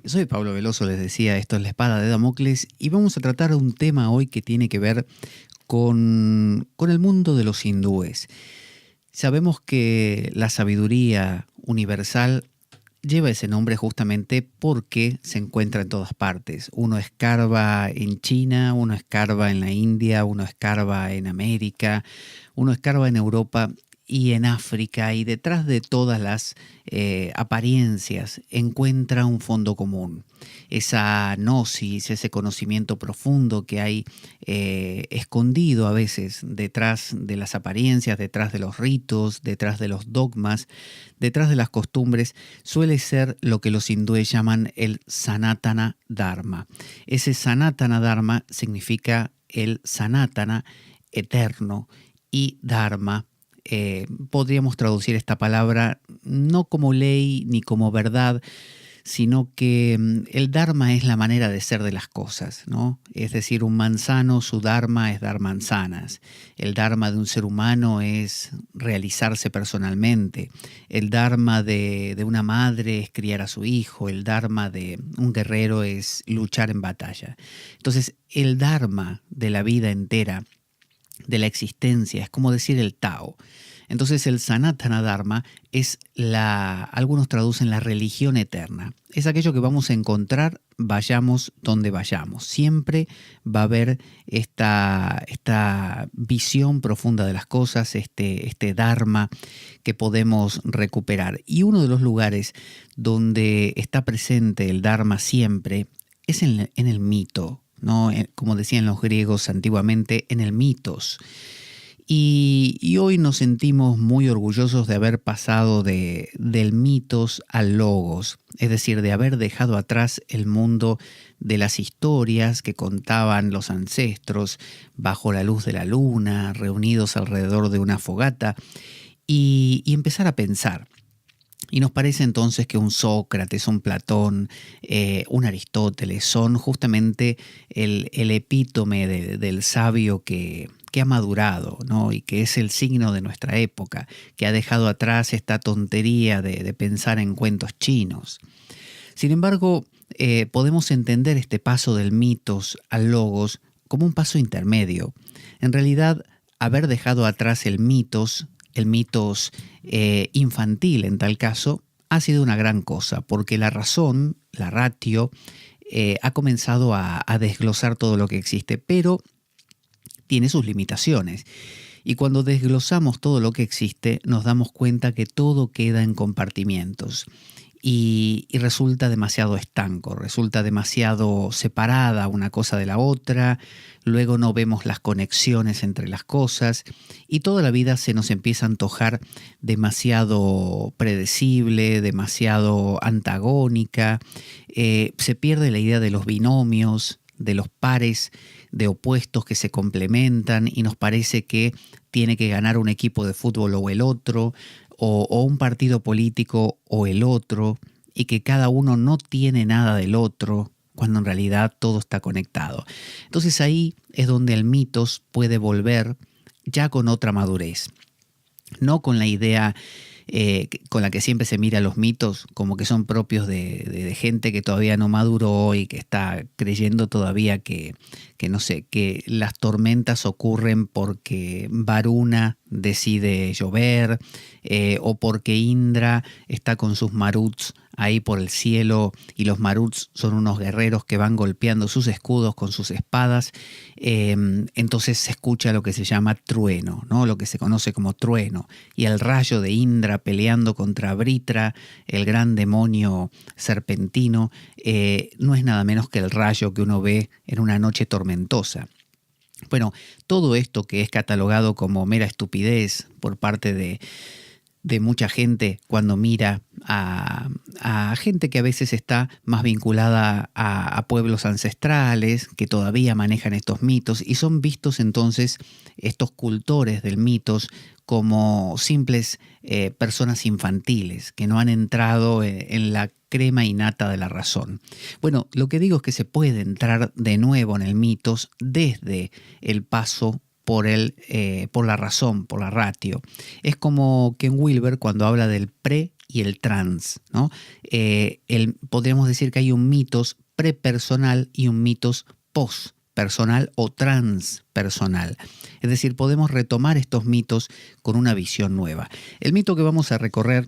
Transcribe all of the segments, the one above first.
Soy Pablo Veloso, les decía, esto es La Espada de Damocles y vamos a tratar un tema hoy que tiene que ver con el mundo de los hindúes. Sabemos que la sabiduría universal lleva ese nombre justamente porque se encuentra en todas partes. Uno escarba en China, uno escarba en la India, uno escarba en América, uno escarba en Europa y en África, y detrás de todas las apariencias encuentra un fondo común. Esa gnosis, ese conocimiento profundo que hay escondido a veces detrás de las apariencias, detrás de los ritos, detrás de los dogmas, detrás de las costumbres, suele ser lo que los hindúes llaman el Sanatana Dharma. Ese Sanatana Dharma significa el Sanatana, eterno, y Dharma. Podríamos traducir esta palabra no como ley ni como verdad, sino que el Dharma es la manera de ser de las cosas, ¿no? Es decir, un manzano, su Dharma es dar manzanas. El Dharma de un ser humano es realizarse personalmente. El Dharma de una madre es criar a su hijo. El Dharma de un guerrero es luchar en batalla. Entonces, el Dharma de la vida entera, de la existencia, es como decir el Tao. Entonces el Sanatana Dharma es algunos traducen la religión eterna. Es aquello que vamos a encontrar, vayamos donde vayamos. Siempre va a haber esta visión profunda de las cosas, este Dharma que podemos recuperar. Y uno de los lugares donde está presente el Dharma siempre es en el mito, ¿no? Como decían los griegos antiguamente, en el mitos. Y hoy nos sentimos muy orgullosos de haber pasado del mitos al logos, es decir, de haber dejado atrás el mundo de las historias que contaban los ancestros bajo la luz de la luna, reunidos alrededor de una fogata, y empezar a pensar. Y nos parece entonces que un Sócrates, un Platón, un Aristóteles son justamente el epítome del sabio que ha madurado, ¿no? Y que es el signo de nuestra época, que ha dejado atrás esta tontería de pensar en cuentos chinos. Sin embargo, podemos entender este paso del mitos al logos como un paso intermedio. En realidad, haber dejado atrás el mitos infantil en tal caso, ha sido una gran cosa, porque la razón, la ratio, ha comenzado a desglosar todo lo que existe, pero tiene sus limitaciones. Y cuando desglosamos todo lo que existe, nos damos cuenta que todo queda en compartimientos. Y resulta demasiado estanco, resulta demasiado separada una cosa de la otra, luego no vemos las conexiones entre las cosas y toda la vida se nos empieza a antojar demasiado predecible, demasiado antagónica, se pierde la idea de los binomios, de los pares de opuestos que se complementan y nos parece que tiene que ganar un equipo de fútbol o el otro, o un partido político o el otro, y que cada uno no tiene nada del otro, cuando en realidad todo está conectado. Entonces ahí es donde el mitos puede volver ya con otra madurez, no con la idea con la que siempre se mira los mitos como que son propios de gente que todavía no maduró y que está creyendo todavía que no sé, que las tormentas ocurren porque Varuna decide llover, o porque Indra está con sus maruts ahí por el cielo y los maruts son unos guerreros que van golpeando sus escudos con sus espadas. Entonces se escucha lo que se llama trueno, ¿no? Lo que se conoce como trueno, y el rayo de Indra peleando contra Vritra, el gran demonio serpentino, no es nada menos que el rayo que uno ve en una noche tormentosa. Bueno, todo esto que es catalogado como mera estupidez por parte de mucha gente cuando mira a gente que a veces está más vinculada a pueblos ancestrales que todavía manejan estos mitos, y son vistos entonces estos cultores del mitos como simples personas infantiles que no han entrado en la crema innata de la razón. Bueno, lo que digo es que se puede entrar de nuevo en el mitos desde el paso por la razón, por la ratio. Es como Ken Wilber cuando habla del pre y el trans, ¿no? Podríamos decir que hay un mitos prepersonal y un mitos postpersonal o transpersonal. Es decir, podemos retomar estos mitos con una visión nueva. El mito que vamos a recorrer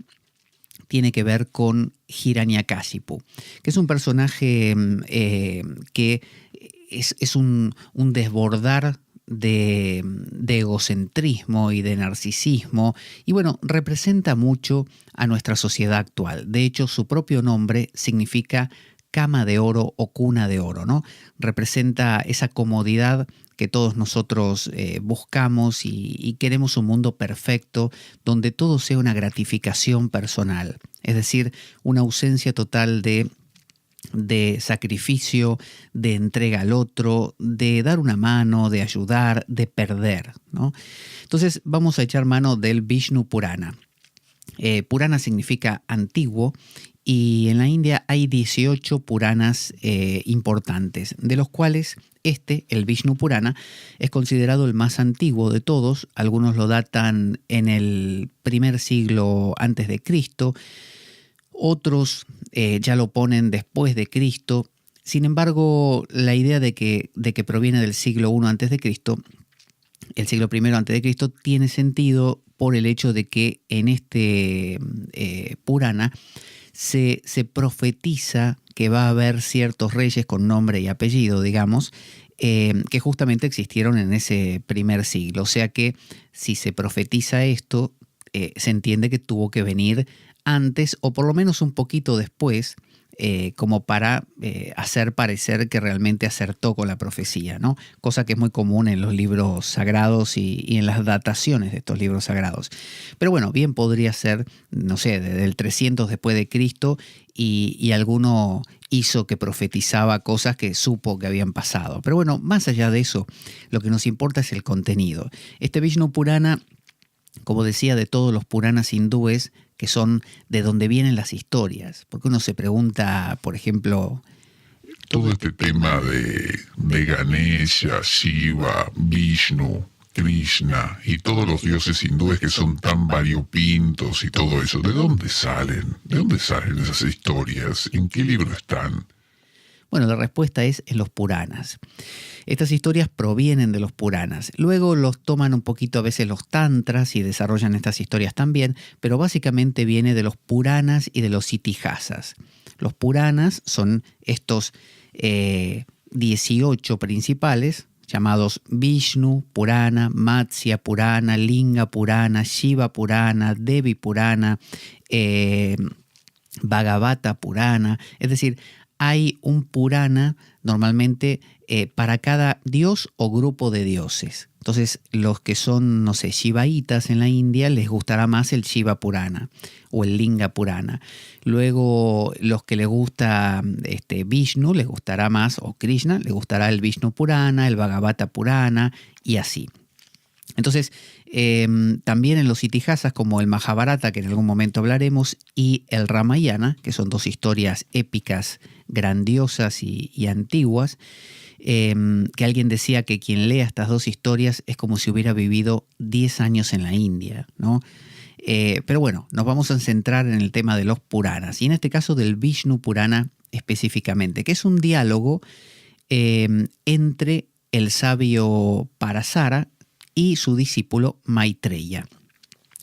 tiene que ver con Hiranyakashipu, que es un personaje que es un desbordar de egocentrismo y de narcisismo, y bueno, representa mucho a nuestra sociedad actual. De hecho, su propio nombre significa cama de oro o cuna de oro, ¿no? Representa esa comodidad que todos nosotros buscamos y queremos un mundo perfecto donde todo sea una gratificación personal, es decir, una ausencia total de sacrificio, de entrega al otro, de dar una mano, de ayudar, de perder, ¿no? Entonces vamos a echar mano del Vishnu Purana. Purana significa antiguo y en la India hay 18 Puranas importantes, de los cuales el Vishnu Purana, es considerado el más antiguo de todos. Algunos lo datan en el primer siglo antes de Cristo, otros ya lo ponen después de Cristo. Sin embargo, la idea de que proviene del siglo I antes de Cristo, el siglo I antes de Cristo, tiene sentido por el hecho de que en este Purana se profetiza que va a haber ciertos reyes con nombre y apellido, digamos, que justamente existieron en ese primer siglo. O sea que si se profetiza esto, se entiende que tuvo que venir antes o por lo menos un poquito después, como para hacer parecer que realmente acertó con la profecía, ¿no? Cosa que es muy común en los libros sagrados y en las dataciones de estos libros sagrados. Pero bueno, bien podría ser, no sé, desde el 300 después de Cristo y alguno hizo que profetizaba cosas que supo que habían pasado. Pero bueno, más allá de eso, lo que nos importa es el contenido. Este Vishnu Purana, como decía, de todos los Puranas hindúes, que son de donde vienen las historias. Porque uno se pregunta, por ejemplo, todo este tema de Ganesha, Shiva, Vishnu, Krishna y todos los dioses hindúes que son tan variopintos y todo eso, ¿de dónde salen? ¿De dónde salen esas historias? ¿En qué libro están? Bueno, la respuesta es en los Puranas. Estas historias provienen de los Puranas. Luego los toman un poquito a veces los Tantras y desarrollan estas historias también, pero básicamente viene de los Puranas y de los Itihasas. Los Puranas son estos 18 principales, llamados Vishnu Purana, Matsya Purana, Linga Purana, Shiva Purana, Devi Purana, Bhagavata Purana. Es decir, hay un Purana normalmente para cada dios o grupo de dioses. Entonces, los que son, no sé, shivaitas en la India, les gustará más el Shiva Purana o el Linga Purana. Luego, los que les gusta Vishnu, les gustará más, o Krishna, les gustará el Vishnu Purana, el Bhagavata Purana y así. Entonces, también en los Itihasas, como el Mahabharata, que en algún momento hablaremos, y el Ramayana, que son dos historias épicas, grandiosas y antiguas, que alguien decía que quien lea estas dos historias es como si hubiera vivido 10 años en la India, ¿no? Pero bueno, nos vamos a centrar en el tema de los Puranas, y en este caso del Vishnu Purana específicamente, que es un diálogo entre el sabio Parasara y su discípulo Maitreya.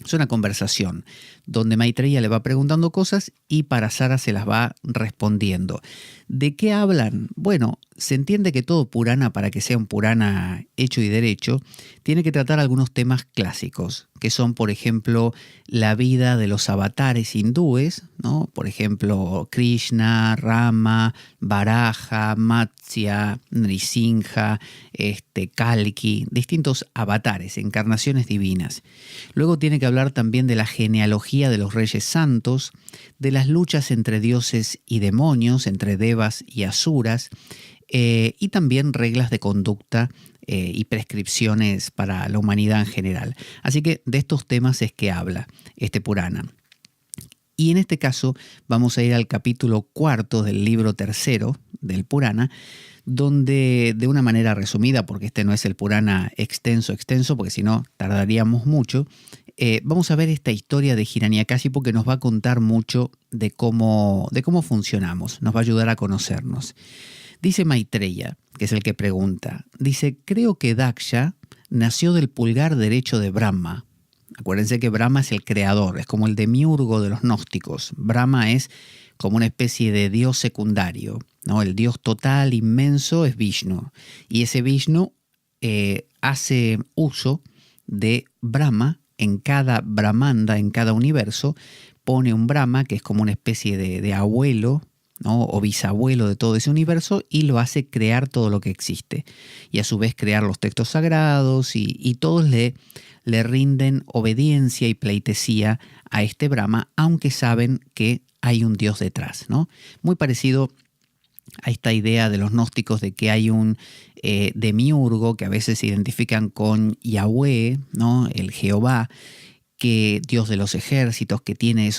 Es una conversación donde Maitreya le va preguntando cosas y Parasara se las va respondiendo. ¿De qué hablan? Bueno, se entiende que todo Purana, para que sea un Purana hecho y derecho, tiene que tratar algunos temas clásicos, que son, por ejemplo, la vida de los avatares hindúes, ¿no? Por ejemplo, Krishna, Rama, Varaha, Matsya, Nrisingha, Kalki, distintos avatares, encarnaciones divinas. Luego tiene que hablar también de la genealogía de los reyes santos, de las luchas entre dioses y demonios, entre devas y asuras, y también reglas de conducta y prescripciones para la humanidad en general. Así que de estos temas es que habla este Purana. Y en este caso vamos a ir al capítulo 4 del libro 3 del Purana, donde de una manera resumida, porque este no es el Purana extenso, porque si no tardaríamos mucho, vamos a ver esta historia de Hiranyakashipu que nos va a contar mucho de cómo funcionamos, nos va a ayudar a conocernos. Dice Maitreya, que es el que pregunta, dice, creo que Daksha nació del pulgar derecho de Brahma. Acuérdense que Brahma es el creador, es como el demiurgo de los gnósticos. Brahma es como una especie de dios secundario, ¿no? El dios total, inmenso, es Vishnu. Y ese Vishnu hace uso de Brahma en cada Brahmanda, en cada universo, pone un Brahma que es como una especie de abuelo, ¿no? O bisabuelo de todo ese universo, y lo hace crear todo lo que existe. Y a su vez crear los textos sagrados y todos le rinden obediencia y pleitesía a este Brahma, aunque saben que hay un Dios detrás, ¿no? Muy parecido a esta idea de los gnósticos de que hay un demiurgo que a veces se identifican con Yahweh, ¿no? El Jehová, que Dios de los ejércitos, que tiene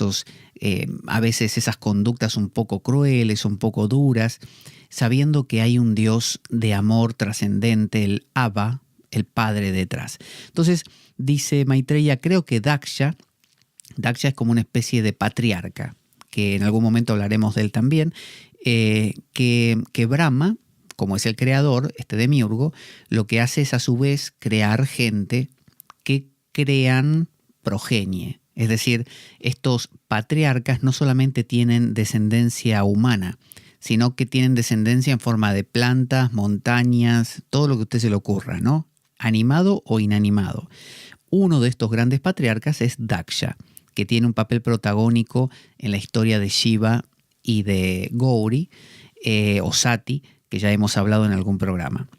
a veces esas conductas un poco crueles, un poco duras, sabiendo que hay un Dios de amor trascendente, el Abba, el Padre detrás. Entonces, dice Maitreya, creo que Daksha es como una especie de patriarca, que en algún momento hablaremos de él también, que Brahma, como es el creador, este demiurgo, lo que hace es a su vez crear gente que crean progenie. Es decir, estos patriarcas no solamente tienen descendencia humana, sino que tienen descendencia en forma de plantas, montañas, todo lo que a usted se le ocurra, ¿no? Animado o inanimado. Uno de estos grandes patriarcas es Daksha, que tiene un papel protagónico en la historia de Shiva y de Gauri, o Sati, que ya hemos hablado en algún programa.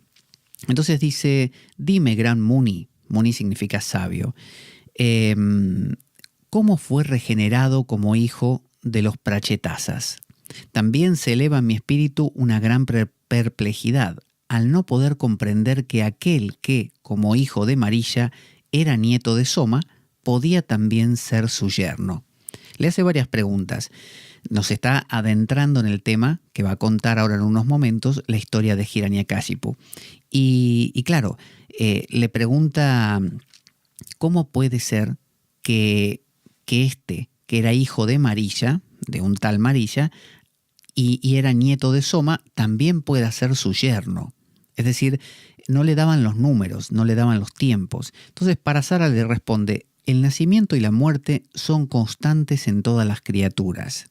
Entonces dice, dime, gran Muni, Muni significa sabio, ¿cómo fue regenerado como hijo de los prachetasas? También se eleva en mi espíritu una gran perplejidad al no poder comprender que aquel que, como hijo de Marisha, era nieto de Soma, podía también ser su yerno. Le hace varias preguntas. Nos está adentrando en el tema que va a contar ahora en unos momentos, la historia de Hiranyakashipu. Y claro, le pregunta cómo puede ser que este, que era hijo de Marisha, de un tal Marisha, y era nieto de Soma, también pueda ser su yerno. Es decir, no le daban los números, no le daban los tiempos. Entonces Parasara le responde, el nacimiento y la muerte son constantes en todas las criaturas.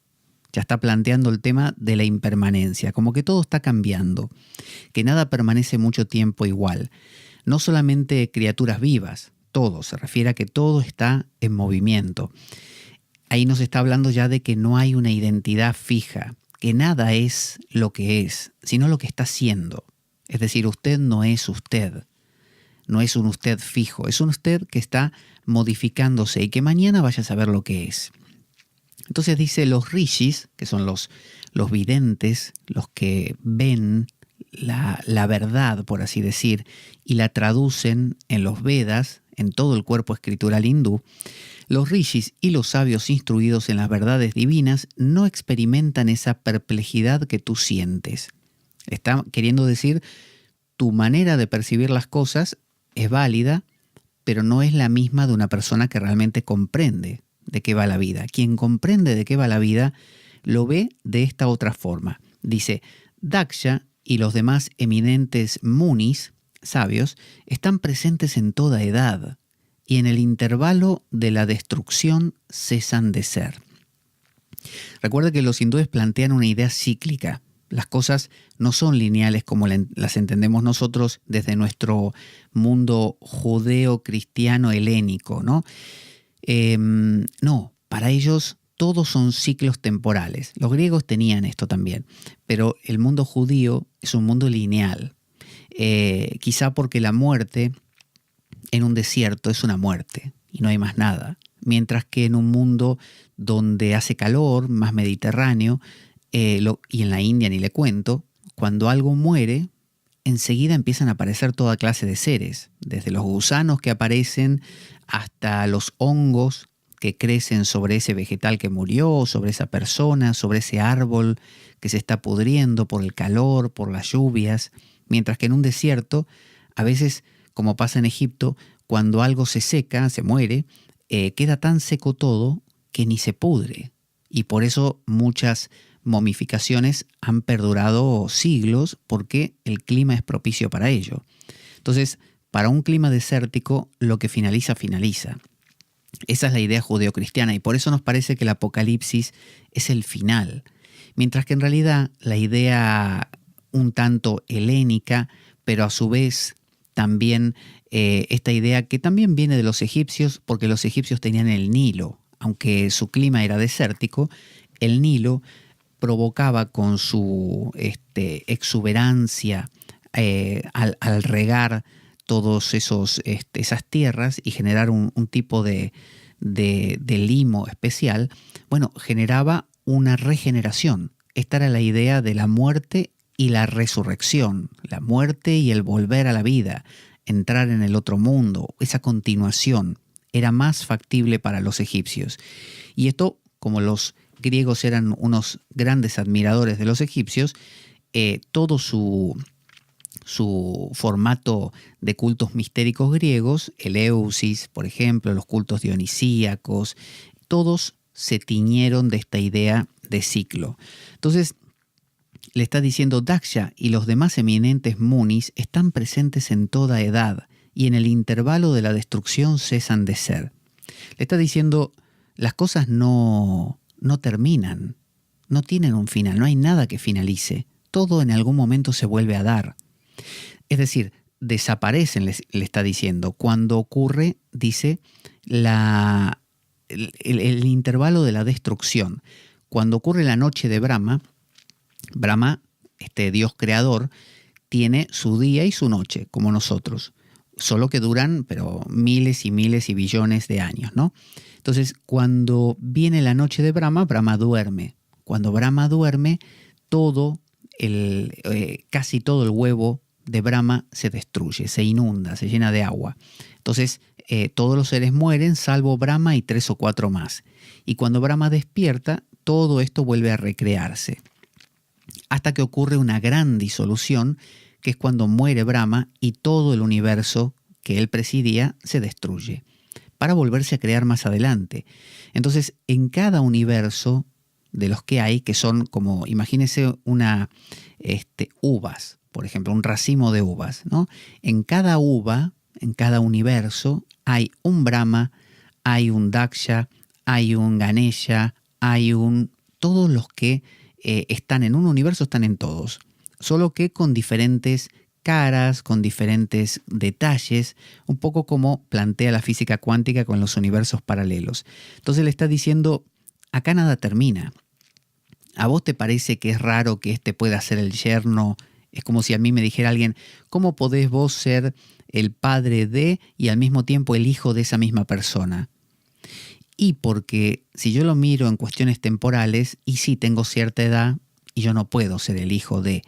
Ya está planteando el tema de la impermanencia, como que todo está cambiando, que nada permanece mucho tiempo igual. No solamente criaturas vivas, todo, se refiere a que todo está en movimiento. Ahí nos está hablando ya de que no hay una identidad fija, que nada es lo que es, sino lo que está siendo. Es decir, usted no es usted, no es un usted fijo, es un usted que está modificándose y que mañana vaya a saber lo que es. Entonces dice, los rishis, que son los videntes, los que ven la verdad, por así decir, y la traducen en los Vedas, en todo el cuerpo escritural hindú, los rishis y los sabios instruidos en las verdades divinas no experimentan esa perplejidad que tú sientes. Está queriendo decir, tu manera de percibir las cosas es válida, pero no es la misma de una persona que realmente comprende de qué va la vida. Quien comprende de qué va la vida lo ve de esta otra forma. Dice, Daksha y los demás eminentes munis, sabios, están presentes en toda edad y en el intervalo de la destrucción cesan de ser. Recuerda que los hindúes plantean una idea cíclica. Las cosas no son lineales como las entendemos nosotros desde nuestro mundo judeo-cristiano helénico, ¿no? No, para ellos todos son ciclos temporales. Los griegos tenían esto también, pero el mundo judío es un mundo lineal. Quizá porque la muerte en un desierto es una muerte y no hay más nada. Mientras que en un mundo donde hace calor, más mediterráneo, y en la India ni le cuento, cuando algo muere, enseguida empiezan a aparecer toda clase de seres, desde los gusanos que aparecen hasta los hongos que crecen sobre ese vegetal que murió, sobre esa persona, sobre ese árbol que se está pudriendo por el calor, por las lluvias, mientras que en un desierto, a veces, como pasa en Egipto, cuando algo se seca, se muere, queda tan seco todo que ni se pudre. Y por eso muchas momificaciones han perdurado siglos, porque el clima es propicio para ello. Entonces, para un clima desértico, lo que finaliza, finaliza. Esa es la idea judeocristiana, y por eso nos parece que el Apocalipsis es el final. Mientras que en realidad la idea un tanto helénica, pero a su vez también esta idea que también viene de los egipcios, porque los egipcios tenían el Nilo. Aunque su clima era desértico, el Nilo provocaba con su exuberancia al regar todos esas tierras y generar un tipo de limo especial, bueno, generaba una regeneración. Esta era la idea de la muerte y la resurrección, la muerte y el volver a la vida, entrar en el otro mundo, esa continuación era más factible para los egipcios. Y esto, como los griegos eran unos grandes admiradores de los egipcios, todo su formato de cultos mistéricos griegos, Eleusis, por ejemplo, los cultos dionisíacos, todos se tiñeron de esta idea de ciclo. Entonces, le está diciendo Daksha y los demás eminentes munis están presentes en toda edad y en el intervalo de la destrucción cesan de ser. Le está diciendo, las cosas no terminan, no tienen un final, no hay nada que finalice. Todo en algún momento se vuelve a dar. Es decir, desaparecen, le está diciendo. Cuando ocurre, dice, el intervalo de la destrucción. Cuando ocurre la noche de Brahma, este Dios creador, tiene su día y su noche, como nosotros. Solo que duran, pero miles y miles y billones de años, ¿no? Entonces, cuando viene la noche de Brahma, Brahma duerme. Cuando Brahma duerme, casi todo el huevo de Brahma se destruye, se inunda, se llena de agua. Entonces, todos los seres mueren, salvo Brahma y 3 o 4 más. Y cuando Brahma despierta, todo esto vuelve a recrearse. Hasta que ocurre una gran disolución, que es cuando muere Brahma y todo el universo que él presidía se destruye, para volverse a crear más adelante. Entonces, en cada universo de los que hay, que son como, imagínese uvas, por ejemplo, un racimo de uvas, ¿no? En cada uva, en cada universo, hay un Brahma, hay un Daksha, hay un Ganesha, todos los que están en un universo están en todos, solo que con diferentes caras, con diferentes detalles, un poco como plantea la física cuántica con los universos paralelos. Entonces le está diciendo, acá nada termina. ¿A vos te parece que es raro que pueda ser el yerno? Es como si a mí me dijera alguien, ¿cómo podés vos ser el padre de y al mismo tiempo el hijo de esa misma persona? Y porque si yo lo miro en cuestiones temporales, y sí tengo cierta edad y yo no puedo ser el hijo de.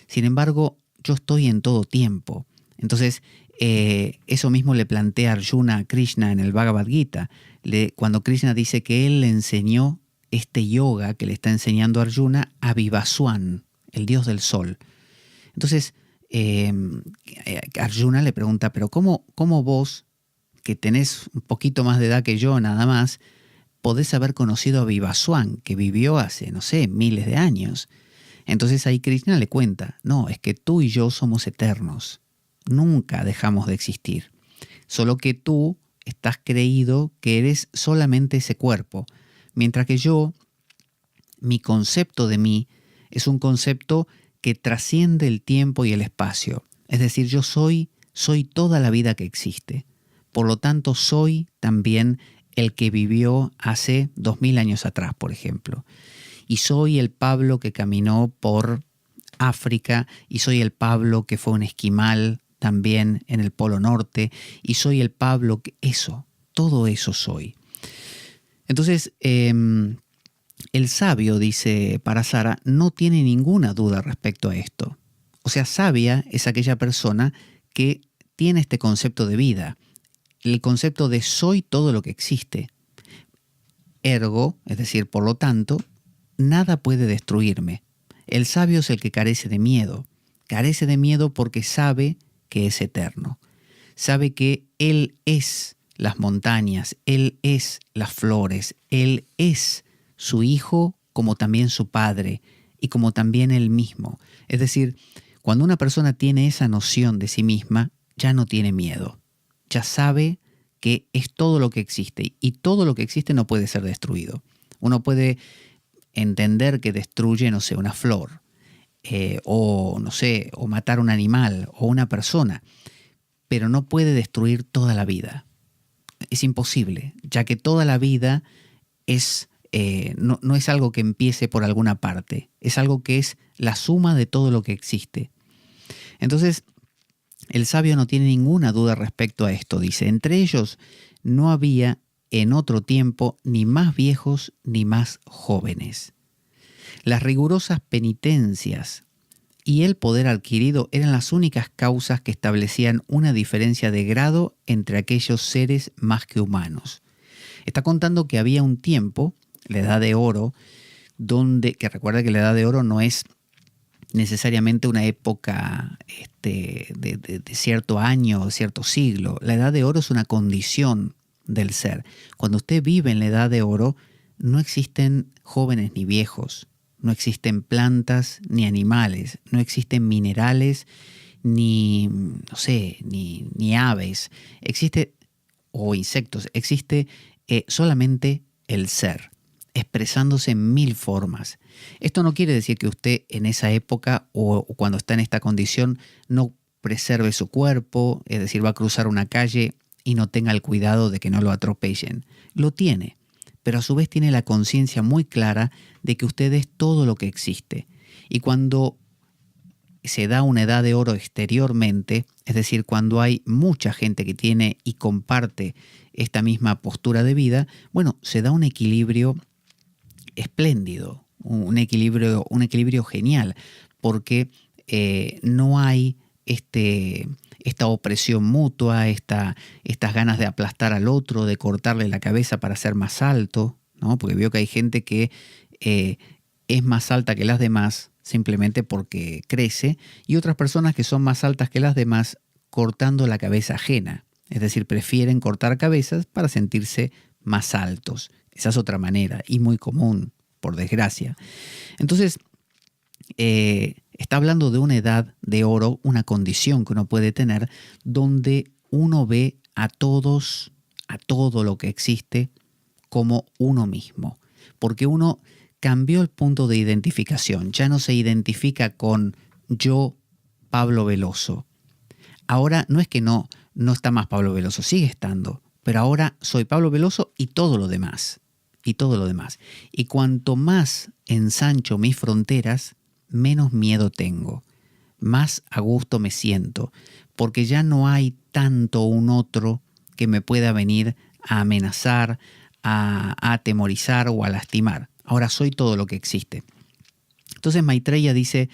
Sin embargo, yo estoy en todo tiempo. Entonces, eso mismo le plantea Arjuna a Krishna en el Bhagavad Gita. Cuando Krishna dice que él le enseñó este yoga que le está enseñando a Arjuna a Vivaswan, el dios del sol. Entonces, Arjuna le pregunta, pero ¿cómo vos, que tenés un poquito más de edad que yo nada más, podés haber conocido a Vivaswan, que vivió hace, no sé, miles de años? Entonces ahí Krishna le cuenta, no, es que tú y yo somos eternos, nunca dejamos de existir, solo que tú estás creído que eres solamente ese cuerpo, mientras que yo, mi concepto de mí es un concepto que trasciende el tiempo y el espacio, es decir, yo soy toda la vida que existe. Por lo tanto, soy también el que vivió hace 2000 años atrás, por ejemplo. Y soy el Pablo que caminó por África, y soy el Pablo que fue un esquimal también en el Polo Norte, y soy el Pablo que todo eso soy. Entonces, el sabio, dice Parasara, no tiene ninguna duda respecto a esto. O sea, sabia es aquella persona que tiene este concepto de vida, el concepto de soy todo lo que existe. ergo, es decir, por lo tanto, nada puede destruirme. El sabio es el que carece de miedo. Carece de miedo porque sabe que es eterno. Sabe que Él es las montañas, Él es las flores, Él es su Hijo como también su Padre y como también Él mismo. Es decir, cuando una persona tiene esa noción de sí misma, ya no tiene miedo. Ya sabe que es todo lo que existe y todo lo que existe no puede ser destruido. Uno puede entender que destruye, no sé, una flor, o no sé, o matar un animal o una persona, pero no puede destruir toda la vida. Es imposible, ya que toda la vida no es algo que empiece por alguna parte, es algo que es la suma de todo lo que existe. Entonces, el sabio no tiene ninguna duda respecto a esto. Dice, entre ellos no había en otro tiempo ni más viejos ni más jóvenes. Las rigurosas penitencias y el poder adquirido eran las únicas causas que establecían una diferencia de grado entre aquellos seres más que humanos. Está contando que había un tiempo, la Edad de Oro, que recuerda que la Edad de Oro no es necesariamente una época de cierto año o cierto siglo. La Edad de Oro es una condición del ser. Cuando usted vive en la Edad de Oro, no existen jóvenes ni viejos, no existen plantas ni animales, no existen minerales ni aves, o insectos, existe solamente el ser, expresándose en 1000 formas. Esto no quiere decir que usted en esa época o cuando está en esta condición no preserve su cuerpo, es decir, va a cruzar una calle y no tenga el cuidado de que no lo atropellen. Lo tiene, pero a su vez tiene la conciencia muy clara de que usted es todo lo que existe. Y cuando se da una edad de oro exteriormente, es decir, cuando hay mucha gente que tiene y comparte esta misma postura de vida, bueno, se da un equilibrio espléndido, un equilibrio genial, porque no hay esta opresión mutua, estas ganas de aplastar al otro, de cortarle la cabeza para ser más alto, ¿no? Porque veo que hay gente que es más alta que las demás simplemente porque crece, y otras personas que son más altas que las demás cortando la cabeza ajena. Es decir, prefieren cortar cabezas para sentirse más altos. Esa es otra manera y muy común, por desgracia. Entonces, está hablando de una edad de oro, una condición que uno puede tener, donde uno ve a todo lo que existe como uno mismo. Porque uno cambió el punto de identificación. Ya no se identifica con yo, Pablo Veloso. Ahora no es que no está más Pablo Veloso, sigue estando. Pero ahora soy Pablo Veloso y todo lo demás. Y todo lo demás. Y cuanto más ensancho mis fronteras, menos miedo tengo. Más a gusto me siento. Porque ya no hay tanto un otro que me pueda venir a amenazar, a atemorizar o a lastimar. Ahora soy todo lo que existe. Entonces Maitreya dice,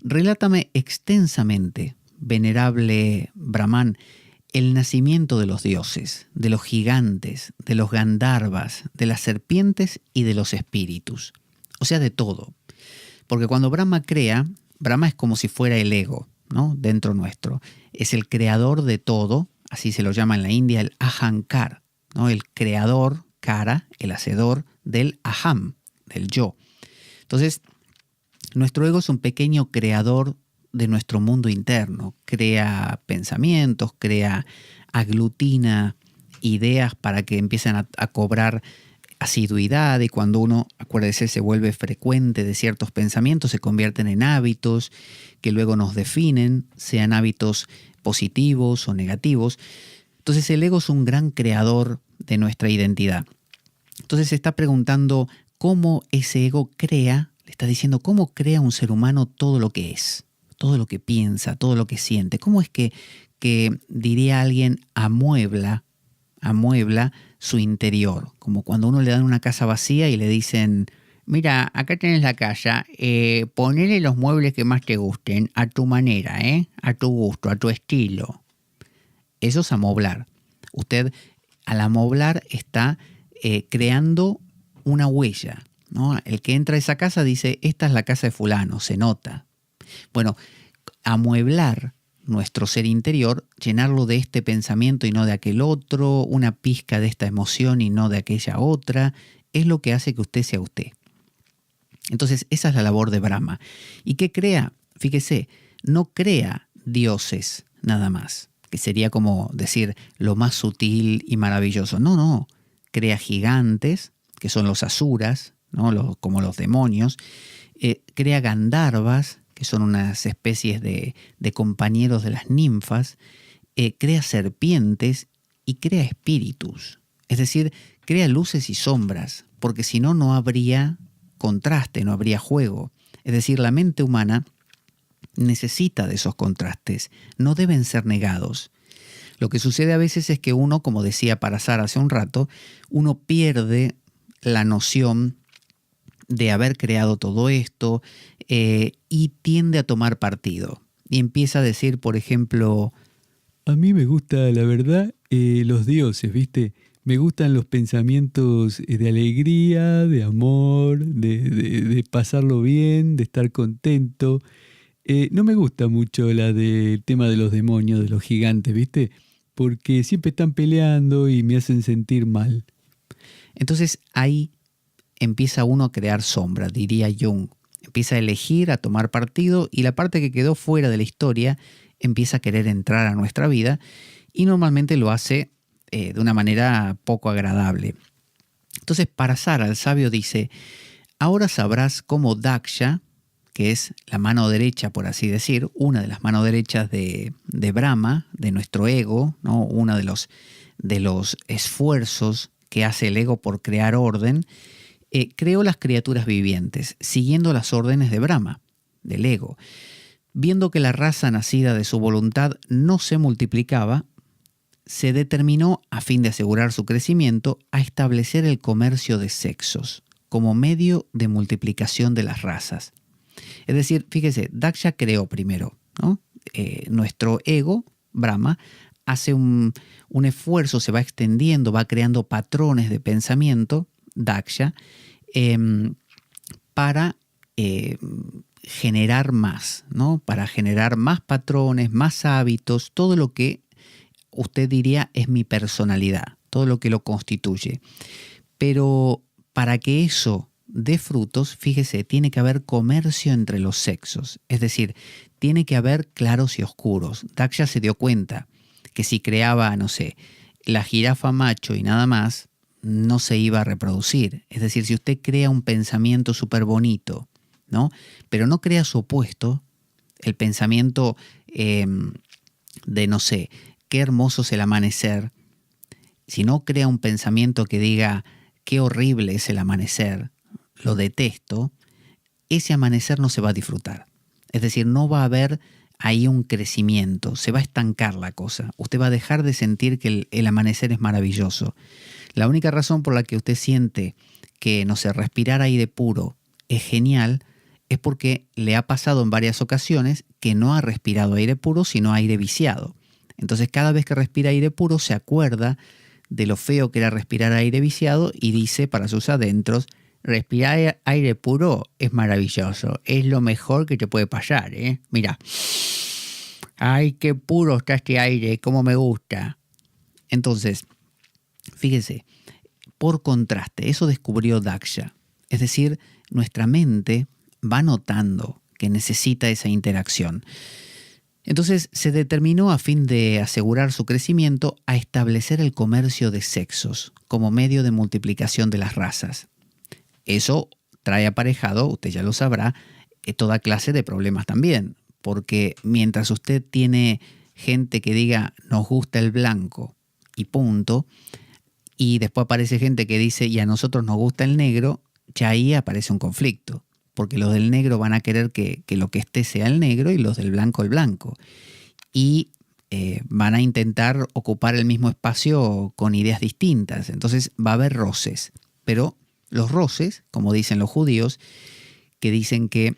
relátame extensamente, venerable Brahman, el nacimiento de los dioses, de los gigantes, de los gandharvas, de las serpientes y de los espíritus. O sea, de todo. Porque cuando Brahma crea, Brahma es como si fuera el ego, ¿no? Dentro nuestro. Es el creador de todo, así se lo llama en la India el Ahankar, ¿no? El creador, Kara, el hacedor del Aham, del yo. Entonces, nuestro ego es un pequeño creador de nuestro mundo interno. Crea pensamientos, aglutina ideas para que empiecen a cobrar asiduidad, y cuando uno, acuérdese, se vuelve frecuente de ciertos pensamientos, se convierten en hábitos que luego nos definen, sean hábitos positivos o negativos. Entonces el ego es un gran creador de nuestra identidad. Entonces se está preguntando cómo ese ego crea, le está diciendo cómo crea un ser humano todo lo que es, todo lo que piensa, todo lo que siente. ¿Cómo es que diría alguien, amuebla su interior? Como cuando uno le dan una casa vacía y le dicen, mira, acá tenés la casa, ponele los muebles que más te gusten, a tu manera, a tu gusto, a tu estilo. Eso es amoblar. Usted al amoblar está creando una huella, ¿no? El que entra a esa casa dice, esta es la casa de fulano, se nota. Bueno, amueblar nuestro ser interior, llenarlo de este pensamiento y no de aquel otro, una pizca de esta emoción y no de aquella otra, es lo que hace que usted sea usted. Entonces, esa es la labor de Brahma. ¿Y qué crea? Fíjese, no crea dioses nada más, que sería como decir lo más sutil y maravilloso. No, crea gigantes, que son los asuras, ¿no? Como los demonios, crea gandharvas, que son unas especies de compañeros de las ninfas, crea serpientes y crea espíritus. Es decir, crea luces y sombras, porque si no, no habría contraste, no habría juego. Es decir, la mente humana necesita de esos contrastes, no deben ser negados. Lo que sucede a veces es que uno, como decía Parasar hace un rato, uno pierde la noción de haber creado todo esto y tiende a tomar partido. Y empieza a decir, por ejemplo, a mí me gusta, la verdad, los dioses, ¿viste? Me gustan los pensamientos de alegría, de amor, de pasarlo bien, de estar contento. No me gusta mucho la del tema de los demonios, de los gigantes, ¿viste? Porque siempre están peleando y me hacen sentir mal. Entonces ahí empieza uno a crear sombra, diría Jung. Empieza a elegir, a tomar partido y la parte que quedó fuera de la historia empieza a querer entrar a nuestra vida y normalmente lo hace de una manera poco agradable. Entonces Parasara, el sabio, dice, ahora sabrás cómo Daksha, que es la mano derecha, por así decir, una de las manos derechas de Brahma, de nuestro ego, ¿no? Uno de los esfuerzos que hace el ego por crear orden, creó las criaturas vivientes, siguiendo las órdenes de Brahma, del ego. Viendo que la raza nacida de su voluntad no se multiplicaba, se determinó, a fin de asegurar su crecimiento, a establecer el comercio de sexos como medio de multiplicación de las razas. Es decir, fíjese, Daksha creó primero, ¿no? Nuestro ego, Brahma, hace un esfuerzo, se va extendiendo, va creando patrones de pensamiento, Daksha, para generar más, ¿no? Para generar más patrones, más hábitos, todo lo que usted diría es mi personalidad, todo lo que lo constituye. Pero para que eso dé frutos, fíjese, tiene que haber comercio entre los sexos, es decir, tiene que haber claros y oscuros. Daksha se dio cuenta que si creaba, no sé, la jirafa macho y nada más, no se iba a reproducir. Es decir, si usted crea un pensamiento súper bonito, ¿no? Pero no crea su opuesto, el pensamiento de, no sé, qué hermoso es el amanecer, si no crea un pensamiento que diga qué horrible es el amanecer, lo detesto, ese amanecer no se va a disfrutar. Es decir, no va a haber ahí un crecimiento, se va a estancar la cosa. Usted va a dejar de sentir que el amanecer es maravilloso. La única razón por la que usted siente que, no sé, respirar aire puro es genial es porque le ha pasado en varias ocasiones que no ha respirado aire puro, sino aire viciado. Entonces, cada vez que respira aire puro, se acuerda de lo feo que era respirar aire viciado y dice para sus adentros, respirar aire puro es maravilloso, es lo mejor que te puede pasar, ¿eh? Mira, ay, qué puro está este aire, cómo me gusta. Entonces, fíjese, por contraste, eso descubrió Daksha. Es decir, nuestra mente va notando que necesita esa interacción. Entonces se determinó, a fin de asegurar su crecimiento, a establecer el comercio de sexos como medio de multiplicación de las razas. Eso trae aparejado, usted ya lo sabrá, toda clase de problemas también, porque mientras usted tiene gente que diga nos gusta el blanco y punto, y después aparece gente que dice y a nosotros nos gusta el negro, ya ahí aparece un conflicto. Porque los del negro van a querer que lo que esté sea el negro y los del blanco el blanco. Y van a intentar ocupar el mismo espacio con ideas distintas. Entonces va a haber roces. Pero los roces, como dicen los judíos, que dicen que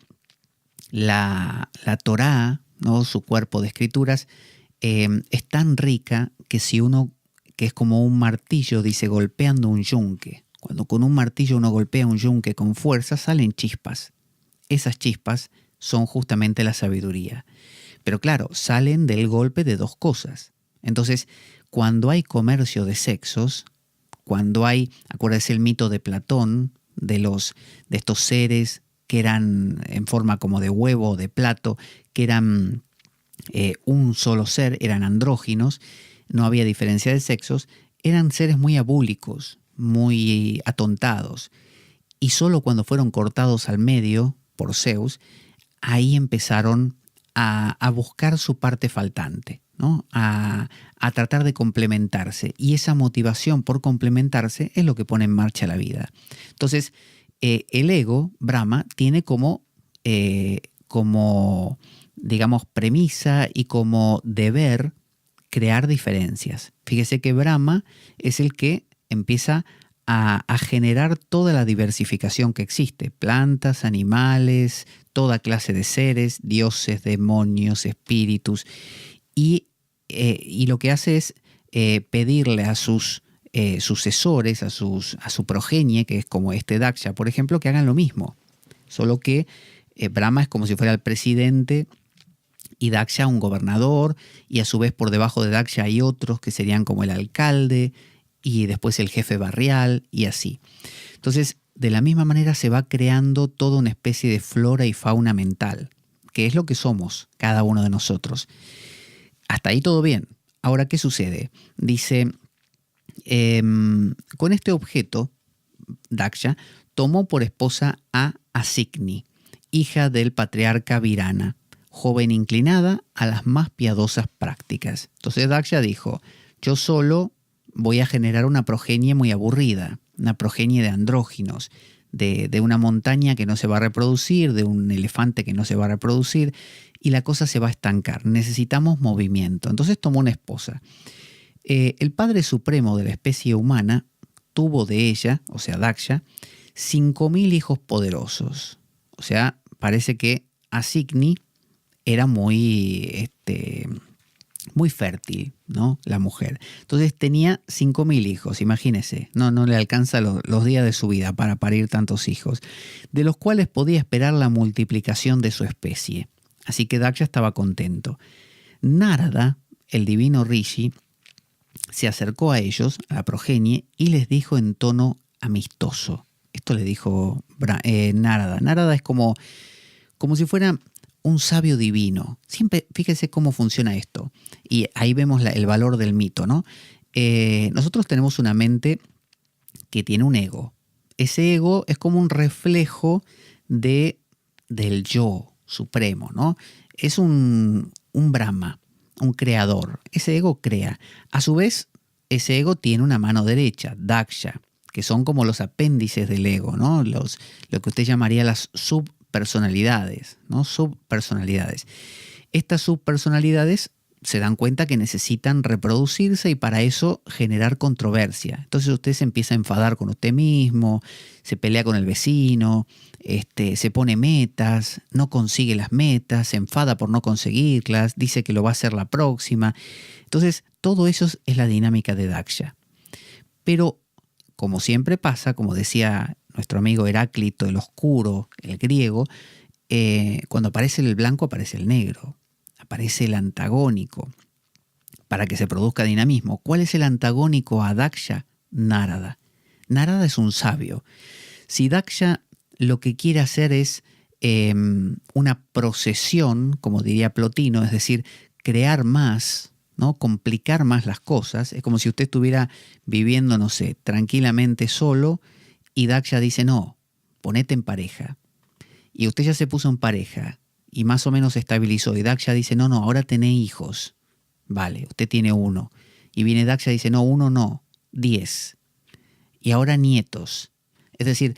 la Torá, ¿no? Su cuerpo de escrituras, es tan rica que si uno, que es como un martillo, dice, golpeando un yunque. Cuando con un martillo uno golpea un yunque con fuerza, salen chispas. Esas chispas son justamente la sabiduría. Pero claro, salen del golpe de dos cosas. Entonces, cuando hay comercio de sexos, cuando hay, acuérdense el mito de Platón, de estos seres que eran en forma como de huevo o de plato, que eran un solo ser, eran andróginos, no había diferencia de sexos, eran seres muy abúlicos, muy atontados. Y solo cuando fueron cortados al medio por Zeus, ahí empezaron a buscar su parte faltante, ¿no? A tratar de complementarse. Y esa motivación por complementarse es lo que pone en marcha la vida. Entonces, el ego, Brahma, tiene como digamos, premisa y como deber crear diferencias. Fíjese que Brahma es el que empieza a generar toda la diversificación que existe. Plantas, animales, toda clase de seres, dioses, demonios, espíritus. Y lo que hace es pedirle a sus sucesores, a su progenie, que es como Daksha, por ejemplo, que hagan lo mismo. Solo que Brahma es como si fuera el presidente y Daksha un gobernador, y a su vez por debajo de Daksha hay otros que serían como el alcalde y después el jefe barrial y así. Entonces, de la misma manera se va creando toda una especie de flora y fauna mental, que es lo que somos cada uno de nosotros. Hasta ahí todo bien. Ahora, ¿qué sucede? Dice, con este objeto, Daksha tomó por esposa a Asigni, hija del patriarca Virana, joven inclinada a las más piadosas prácticas. Entonces Daksha dijo, yo solo voy a generar una progenie muy aburrida, una progenie de andróginos, de una montaña que no se va a reproducir, de un elefante que no se va a reproducir, y la cosa se va a estancar. Necesitamos movimiento. Entonces tomó una esposa. El Padre Supremo de la especie humana tuvo de ella, o sea, Daksha, 5.000 hijos poderosos. O sea, parece que Asigni era muy fértil, ¿no? La mujer. Entonces tenía 5.000 hijos, imagínese. No le alcanza los días de su vida para parir tantos hijos, de los cuales podía esperar la multiplicación de su especie. Así que Daksha estaba contento. Narada, el divino Rishi, se acercó a ellos, a la progenie, y les dijo en tono amistoso. Esto le dijo Narada. Narada es como si fuera un sabio divino. Siempre, fíjese cómo funciona esto. Y ahí vemos el valor del mito, ¿no? Nosotros tenemos una mente que tiene un ego. Ese ego es como un reflejo del yo supremo, ¿no? Es un Brahma, un creador. Ese ego crea. A su vez, ese ego tiene una mano derecha, Daksha, que son como los apéndices del ego, ¿no? Lo que usted llamaría las subpersonalidades, ¿no? Subpersonalidades. Estas subpersonalidades se dan cuenta que necesitan reproducirse y para eso generar controversia. Entonces usted se empieza a enfadar con usted mismo, se pelea con el vecino, se pone metas, no consigue las metas, se enfada por no conseguirlas, dice que lo va a hacer la próxima. Entonces todo eso es la dinámica de Daksha. Pero como siempre pasa, como decía nuestro amigo Heráclito, el oscuro, el griego, cuando aparece el blanco aparece el negro, aparece el antagónico, para que se produzca dinamismo. ¿Cuál es el antagónico a Daksha? Narada. Narada es un sabio. Si Daksha lo que quiere hacer es una procesión, como diría Plotino, es decir, crear más, ¿no? Complicar más las cosas, es como si usted estuviera viviendo, no sé, tranquilamente solo, y Daksha dice, no, ponete en pareja. Y usted ya se puso en pareja y más o menos se estabilizó. Y Daksha dice, no, ahora tenés hijos. Vale, usted tiene 1. Y viene Daksha y dice, no, 1 no, 10. Y ahora nietos. Es decir,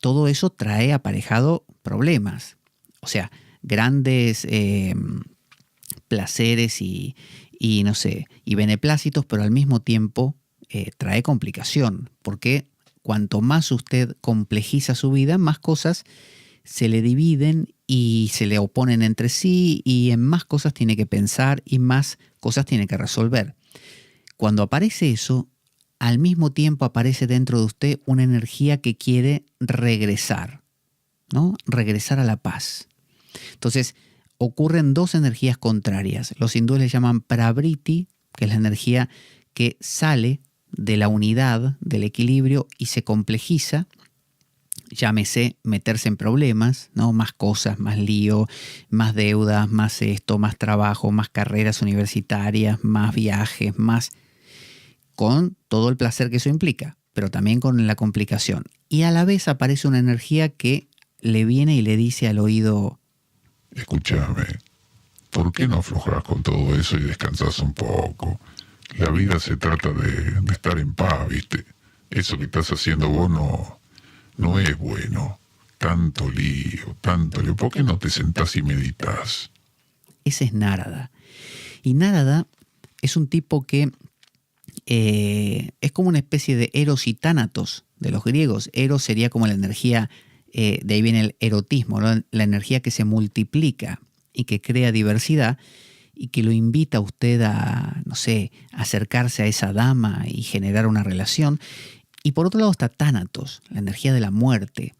todo eso trae aparejado problemas. O sea, grandes placeres y no sé, y beneplácitos, pero al mismo tiempo trae complicación. Porque cuanto más usted complejiza su vida, más cosas se le dividen y se le oponen entre sí y en más cosas tiene que pensar y más cosas tiene que resolver. Cuando aparece eso, al mismo tiempo aparece dentro de usted una energía que quiere regresar, ¿no? Regresar a la paz. Entonces, ocurren dos energías contrarias. Los hindúes le llaman pravriti, que es la energía que sale de la unidad, del equilibrio y se complejiza. Llámese meterse en problemas, ¿no? Más cosas, más lío, más deudas, más esto, más trabajo, más carreras universitarias, más viajes, más, con todo el placer que eso implica, pero también con la complicación. Y a la vez aparece una energía que le viene y le dice al oído: escúchame, ¿por qué no aflojas con todo eso y descansas un poco? La vida se trata de estar en paz, ¿viste? Eso que estás haciendo vos no es bueno. Tanto lío. ¿Por qué no te sentás y meditas? Ese es Nárada. Y Nárada es un tipo que es como una especie de Eros y Tánatos de los griegos. Eros sería como la energía, de ahí viene el erotismo, ¿no? La energía que se multiplica y que crea diversidad y que lo invita a usted a, no sé, acercarse a esa dama y generar una relación. Y por otro lado está Tánatos, la energía de la muerte,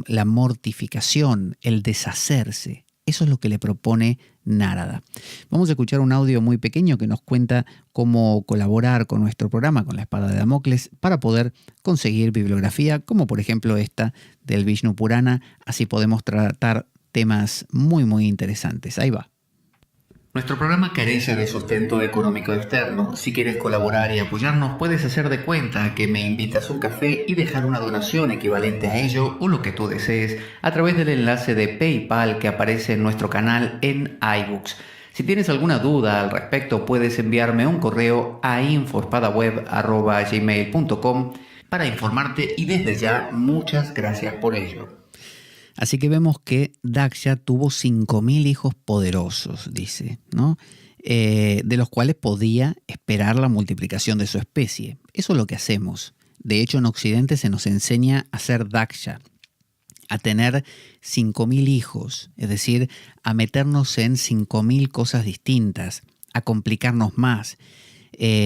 la mortificación, el deshacerse. Eso es lo que le propone Nárada. Vamos a escuchar un audio muy pequeño que nos cuenta cómo colaborar con nuestro programa, con la Espada de Damocles, para poder conseguir bibliografía, como por ejemplo esta del Vishnu Purana. Así podemos tratar temas muy, muy interesantes. Ahí va. Nuestro programa carece de sustento económico externo. Si quieres colaborar y apoyarnos, puedes hacer de cuenta que me invitas un café y dejar una donación equivalente a ello o lo que tú desees a través del enlace de PayPal que aparece en nuestro canal en iBooks. Si tienes alguna duda al respecto, puedes enviarme un correo a info@gmail.com para informarte y desde ya muchas gracias por ello. Así que vemos que Daksha tuvo 5.000 hijos poderosos, dice, ¿no? De los cuales podía esperar la multiplicación de su especie. Eso es lo que hacemos. De hecho, en Occidente se nos enseña a ser Daksha, a tener 5.000 hijos, es decir, a meternos en 5.000 cosas distintas, a complicarnos más,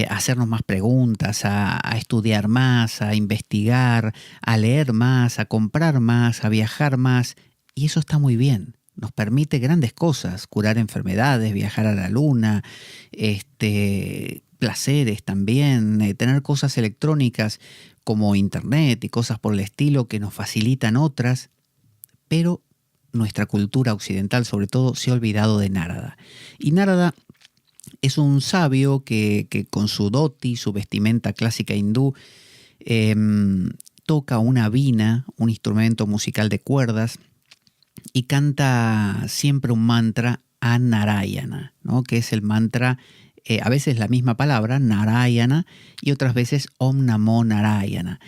a hacernos más preguntas, a estudiar más, a investigar, a leer más, a comprar más, a viajar más. Y eso está muy bien. Nos permite grandes cosas, curar enfermedades, viajar a la luna, placeres también, tener cosas electrónicas como internet y cosas por el estilo que nos facilitan otras. Pero nuestra cultura occidental sobre todo se ha olvidado de Nárada. Y Nárada es un sabio que con su dhoti, su vestimenta clásica hindú, toca una vina, un instrumento musical de cuerdas, y canta siempre un mantra a Narayana, ¿no? Que es el mantra, a veces la misma palabra, Narayana, y otras veces Om Namo Narayana.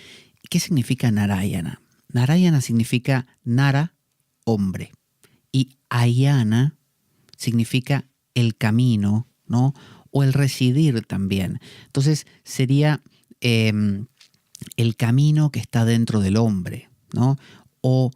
¿Qué significa Narayana? Narayana significa Nara, hombre, y Ayana significa el camino, ¿no? O el residir también. Entonces sería el camino que está dentro del hombre, ¿no? O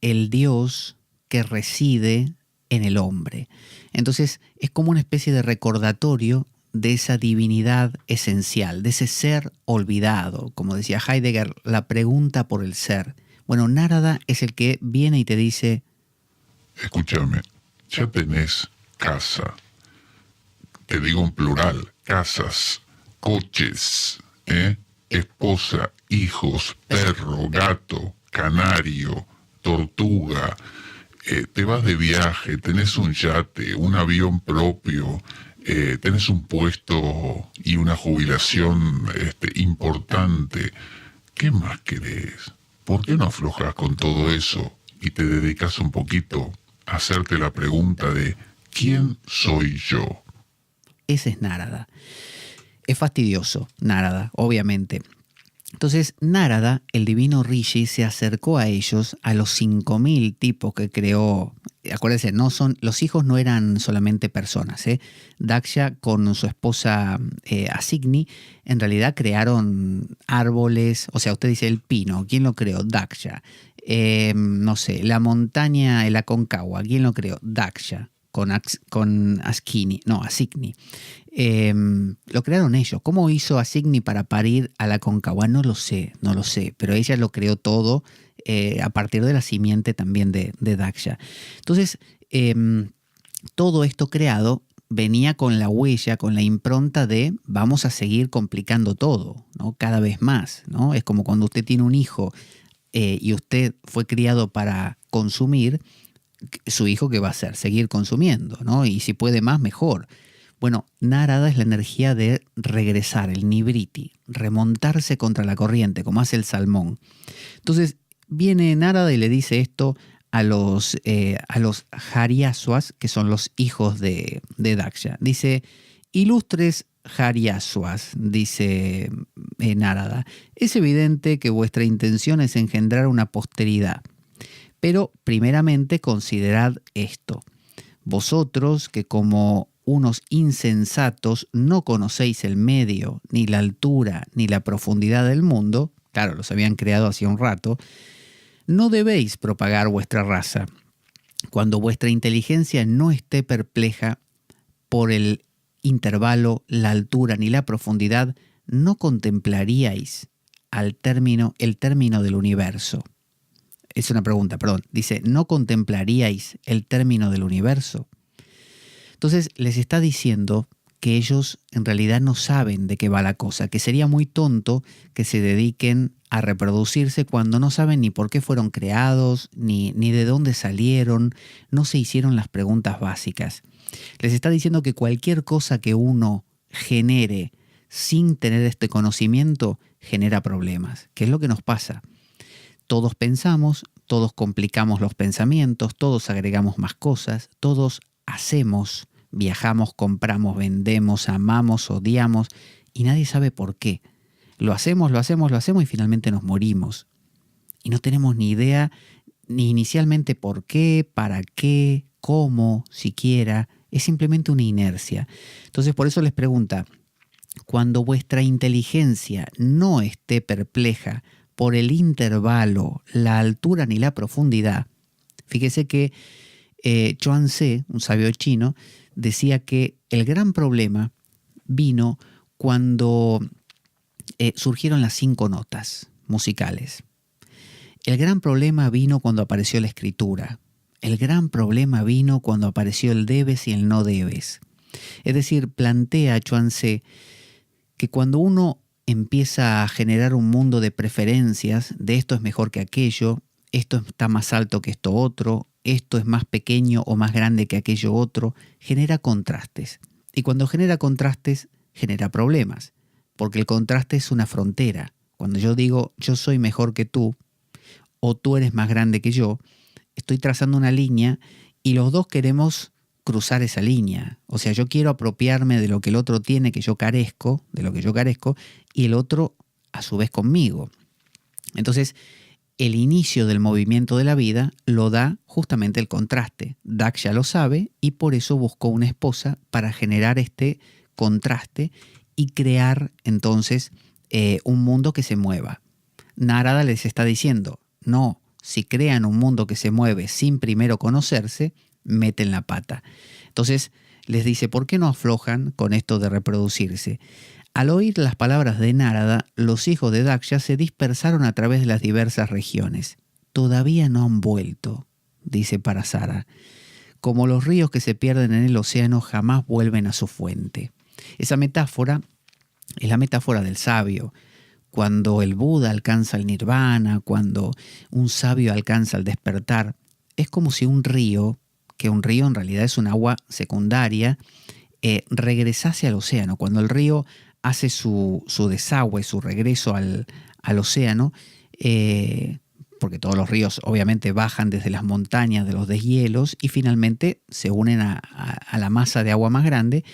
el Dios que reside en el hombre. Entonces es como una especie de recordatorio de esa divinidad esencial, de ese ser olvidado. Como decía Heidegger, la pregunta por el ser. Bueno, Nárada es el que viene y te dice: escúchame, ya tenés casa. Te digo en plural, casas, coches, esposa, hijos, perro, gato, canario, tortuga, te vas de viaje, tenés un yate, un avión propio, tenés un puesto y una jubilación importante. ¿Qué más querés? ¿Por qué no aflojas con todo eso y te dedicas un poquito a hacerte la pregunta de ¿quién soy yo? Ese es Nárada. Es fastidioso, Nárada, obviamente. Entonces, Nárada, el divino Rishi, se acercó a ellos, a los 5.000 tipos que creó. Acuérdense, los hijos no eran solamente personas. Daksha con su esposa Asigni, en realidad crearon árboles. O sea, usted dice el pino, ¿quién lo creó? Daksha. No sé, la montaña, el Aconcagua, ¿quién lo creó? Daksha. con Asigni. Lo crearon ellos. ¿Cómo hizo Asigni para parir a la Aconcagua? No lo sé, pero ella lo creó todo a partir de la simiente también de Daksha. Entonces, todo esto creado venía con la huella, con la impronta de vamos a seguir complicando todo, ¿no? Cada vez más, ¿no? Es como cuando usted tiene un hijo y usted fue criado para consumir, su hijo ¿qué va a hacer? Seguir consumiendo, ¿no? Y si puede más, mejor. Bueno, Narada es la energía de regresar, el Nivriti, remontarse contra la corriente, como hace el salmón. Entonces viene Narada y le dice esto a los Haryasvas, que son los hijos de Daksha. Dice, ilustres Haryasvas, dice Narada, es evidente que vuestra intención es engendrar una posteridad. Pero primeramente considerad esto. Vosotros que como unos insensatos no conocéis el medio, ni la altura, ni la profundidad del mundo, claro, los habían creado hacía un rato, no debéis propagar vuestra raza. Cuando vuestra inteligencia no esté perpleja por el intervalo, la altura ni la profundidad, no contemplaríais el término del universo. Es una pregunta, perdón. Dice, ¿no contemplaríais el término del universo? Entonces les está diciendo que ellos en realidad no saben de qué va la cosa, que sería muy tonto que se dediquen a reproducirse cuando no saben ni por qué fueron creados, ni de dónde salieron, no se hicieron las preguntas básicas. Les está diciendo que cualquier cosa que uno genere sin tener este conocimiento genera problemas, que es lo que nos pasa. Todos pensamos, todos complicamos los pensamientos, todos agregamos más cosas, todos hacemos, viajamos, compramos, vendemos, amamos, odiamos y nadie sabe por qué. Lo hacemos y finalmente nos morimos. Y no tenemos ni idea ni inicialmente por qué, para qué, cómo, siquiera. Es simplemente una inercia. Entonces por eso les pregunta, cuando vuestra inteligencia no esté perpleja por el intervalo, la altura ni la profundidad, fíjese que Chuang-Tzu, un sabio chino, decía que el gran problema vino cuando surgieron las 5 notas musicales. El gran problema vino cuando apareció la escritura. El gran problema vino cuando apareció el debes y el no debes. Es decir, plantea Chuang-Tzu que cuando uno empieza a generar un mundo de preferencias, de esto es mejor que aquello, esto está más alto que esto otro, esto es más pequeño o más grande que aquello otro, genera contrastes. Y cuando genera contrastes, genera problemas, porque el contraste es una frontera. Cuando yo digo yo soy mejor que tú, o tú eres más grande que yo, estoy trazando una línea y los dos queremos cruzar esa línea. O sea, yo quiero apropiarme de lo que el otro tiene, que yo carezco, de lo que yo carezco, y el otro a su vez conmigo. Entonces, el inicio del movimiento de la vida lo da justamente el contraste. Daksha lo sabe y por eso buscó una esposa para generar este contraste y crear entonces un mundo que se mueva. Narada les está diciendo, no, si crean un mundo que se mueve sin primero conocerse, meten la pata. Entonces les dice, ¿por qué no aflojan con esto de reproducirse? Al oír las palabras de Narada, los hijos de Daksha se dispersaron a través de las diversas regiones. Todavía no han vuelto, dice Parasara. Como los ríos que se pierden en el océano jamás vuelven a su fuente. Esa metáfora es la metáfora del sabio. Cuando el Buda alcanza el nirvana, cuando un sabio alcanza el despertar, es como si un río, que un río en realidad es un agua secundaria, regresase al océano. Cuando el río hace su desagüe, su regreso al océano, porque todos los ríos obviamente bajan desde las montañas de los deshielos y finalmente se unen a la masa de agua más grande,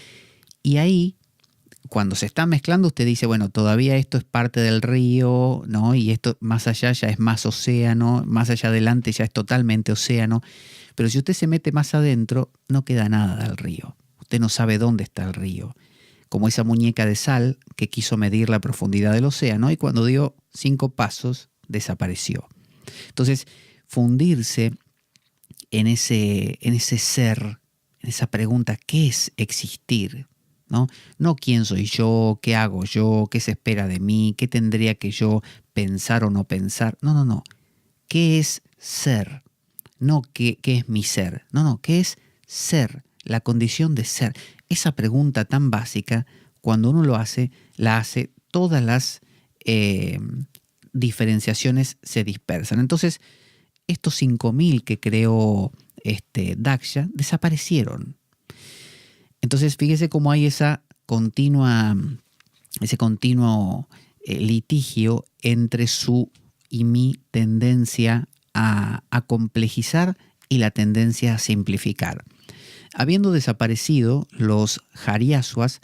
y ahí, cuando se está mezclando, usted dice, bueno, todavía esto es parte del río, ¿no? Y esto más allá ya es más océano, más allá adelante ya es totalmente océano, pero si usted se mete más adentro, no queda nada del río. Usted no sabe dónde está el río. Como esa muñeca de sal que quiso medir la profundidad del océano y cuando dio 5 pasos desapareció. Entonces, fundirse en ese ser, en esa pregunta, ¿qué es existir? ¿No? No quién soy yo, qué hago yo, qué se espera de mí, qué tendría que yo pensar o no pensar. No. ¿Qué es ser? No qué es mi ser. No, ¿qué es ser? La condición de ser. Esa pregunta tan básica, cuando uno la hace, todas las diferenciaciones se dispersan. Entonces, estos 5.000 que creó Daksha desaparecieron. Entonces, fíjese cómo hay ese continuo litigio entre su y mi tendencia a complejizar y la tendencia a simplificar. Habiendo desaparecido los Haryasvas,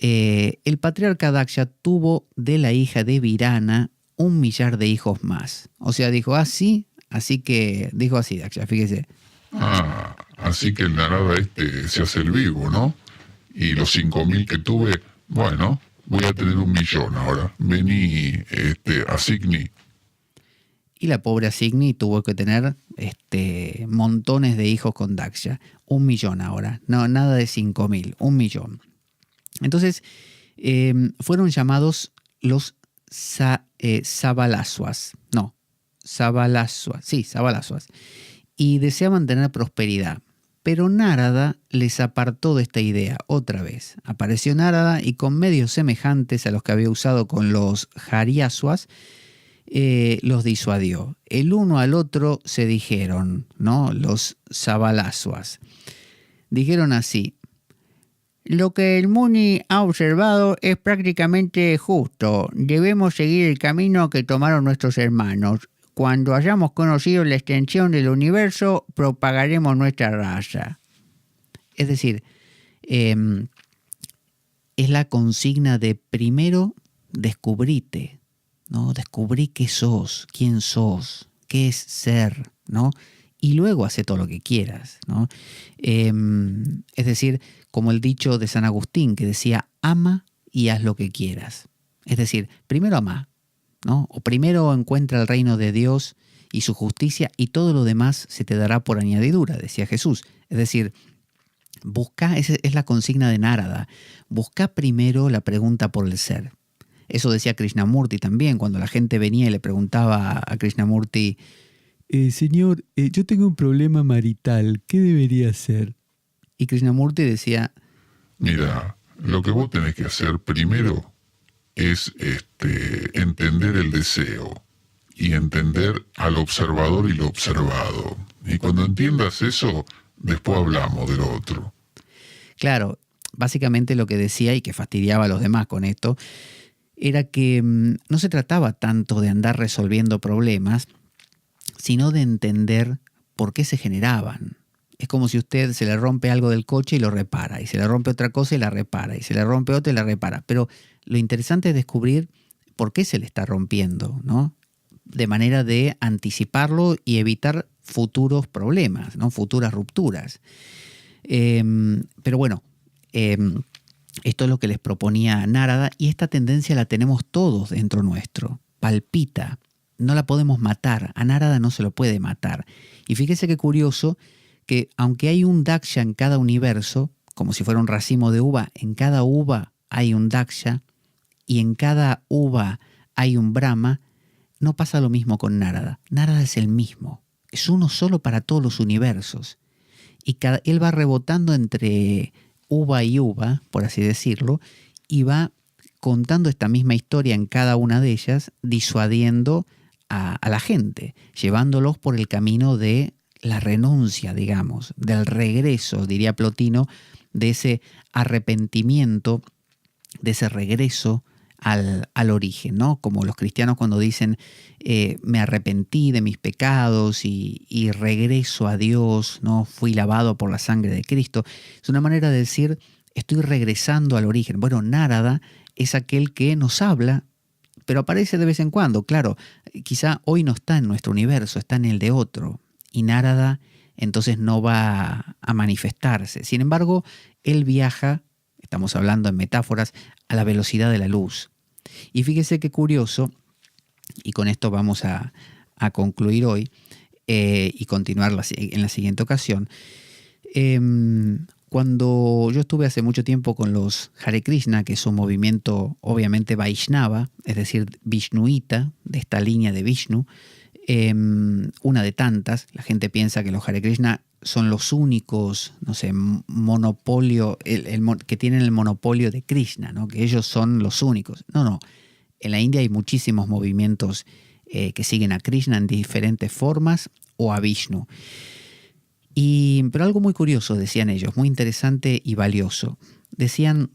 el patriarca Daksha tuvo de la hija de Virana 1 millar de hijos más. O sea, dijo así Daksha, fíjese. Así que el Narada se hace el vivo, ¿no? Y los 5.000 que tuve, bueno, voy a tener 1 millón ahora. Vení, Asigni. Y la pobre Asigni tuvo que tener montones de hijos con Daksha. 1 millón ahora. No, nada de 5.000, 1 millón. Entonces, fueron llamados los Sabalasvas. No, Sabalasvas. Sí, Sabalasvas. Y deseaban tener prosperidad. Pero Nárada les apartó de esta idea otra vez. Apareció Nárada y con medios semejantes a los que había usado con los Haryasvas, los disuadió. El uno al otro se dijeron, ¿no? Los Sabalasvas. Dijeron así: lo que el Muni ha observado es prácticamente justo. Debemos seguir el camino que tomaron nuestros hermanos. Cuando hayamos conocido la extensión del universo, propagaremos nuestra raza. Es decir, es la consigna de primero descubrite, ¿no? Descubrí qué sos, quién sos, qué es ser, ¿no? Y luego hace todo lo que quieras, ¿no? Es decir, como el dicho de San Agustín que decía, ama y haz lo que quieras. Es decir, primero ama, ¿no? O primero encuentra el reino de Dios y su justicia y todo lo demás se te dará por añadidura, decía Jesús. Es decir, busca, esa es la consigna de Nárada, busca primero la pregunta por el ser. Eso decía Krishnamurti también, cuando la gente venía y le preguntaba a Krishnamurti, señor, yo tengo un problema marital, ¿qué debería hacer? Y Krishnamurti decía, mira, lo que vos tenés que hacer primero es entender el deseo y entender al observador y lo observado. Y cuando entiendas eso, después hablamos del otro. Claro, básicamente lo que decía y que fastidiaba a los demás con esto era que no se trataba tanto de andar resolviendo problemas, sino de entender por qué se generaban. Es como si usted se le rompe algo del coche y lo repara, y se le rompe otra cosa y la repara, y se le rompe otra y la repara. Pero lo interesante es descubrir por qué se le está rompiendo, ¿no? De manera de anticiparlo y evitar futuros problemas, ¿no? Futuras rupturas. Pero bueno, esto es lo que les proponía Nárada, y esta tendencia la tenemos todos dentro nuestro. Palpita, no la podemos matar, a Nárada no se lo puede matar. Y fíjese qué curioso que aunque hay un Daksha en cada universo, como si fuera un racimo de uva, en cada uva hay un Daksha y en cada uva hay un Brahma, no pasa lo mismo con Nárada. Nárada es el mismo, es uno solo para todos los universos. Y él va rebotando entre uva y uva, por así decirlo, y va contando esta misma historia en cada una de ellas, disuadiendo a la gente, llevándolos por el camino de la renuncia, digamos, del regreso, diría Plotino, de ese arrepentimiento, de ese regreso al origen, ¿no? Como los cristianos cuando dicen, me arrepentí de mis pecados y regreso a Dios, ¿no? Fui lavado por la sangre de Cristo. Es una manera de decir, estoy regresando al origen. Bueno, Nárada es aquel que nos habla, pero aparece de vez en cuando. Claro, quizá hoy no está en nuestro universo, está en el de otro. Y Nárada entonces no va a manifestarse. Sin embargo, él viaja, estamos hablando en metáforas, a la velocidad de la luz. Y fíjese qué curioso, y con esto vamos a concluir hoy y continuar en la siguiente ocasión. Cuando yo estuve hace mucho tiempo con los Hare Krishna, que es un movimiento obviamente Vaishnava, es decir, Vishnuita, de esta línea de Vishnu, una de tantas, la gente piensa que los Hare Krishna son los únicos, no sé, monopolio, que tienen el monopolio de Krishna, ¿no? Que ellos son los únicos. No. En la India hay muchísimos movimientos que siguen a Krishna en diferentes formas o a Vishnu. Pero algo muy curioso, decían ellos, muy interesante y valioso. Decían,